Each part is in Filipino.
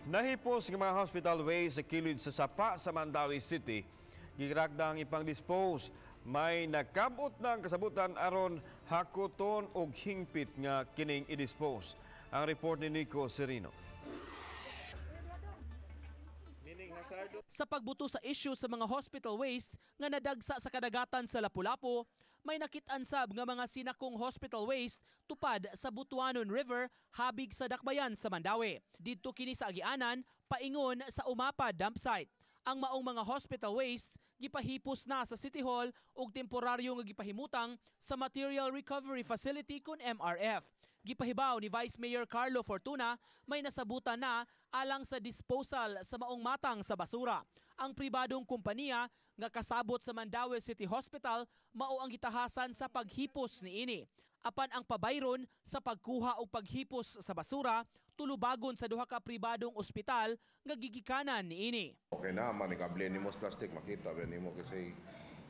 Nahipos ng mga hospital waste sa kilid sa sapa sa Mandaue City. Girakdang ipang-dispose. May nakabot ng kasabutan aron hakuton og hingpit nga kining i-dispose. Ang report ni Nico Serino. Sa pagbuto sa issue sa mga hospital waste nga nadagsa sa kadagatan sa Lapu-Lapu, may nakit-ansab nga mga sinakong hospital waste tupad sa Butuanon River habig sa dakbayan sa Mandaue. Didto kini sa agianan paingon sa Umapa dump site. Ang maong mga hospital wastes gipahipos na sa City Hall ug temporaryo nga gipahimutang sa Material Recovery Facility kun MRF. Gipahibaw ni Vice Mayor Carlo Fortuna may nasabutan na alang sa disposal sa maong matang sa basura. Ang pribadong kompanya nga kasabot sa Mandaue City Hospital mao ang gitahasan sa paghipos niini. Apan ang pabayron sa pagkuha o paghipos sa basura tulubagon sa duha ka pribadong ospital nga gigikanan niini. Okay na man ikable nimo sa plastic makita ba nimo kasi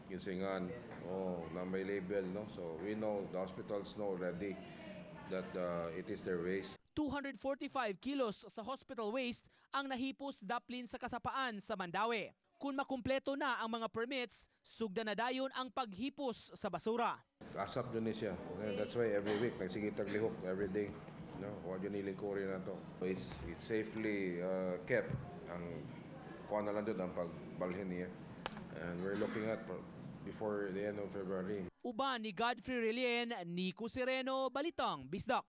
gisingan na may label no, so we know the hospitals know already that it is their waste. 245 kilos sa hospital waste ang nahipos daplin sa kasapaan sa Mandaue. Kung makumpleto na ang mga permits, sugda na dayon ang paghipos sa basura. Asap dun siya. That's why every week nagsigitag lihok every day. No, huwag yun ilingkuri na to. It's safely kept. Ang kuha na lang doon ang pagbalhin niya. And we're looking at before the end of February. Uban ni Godfrey Relien, Nico Sereno, Balitang Bisdak.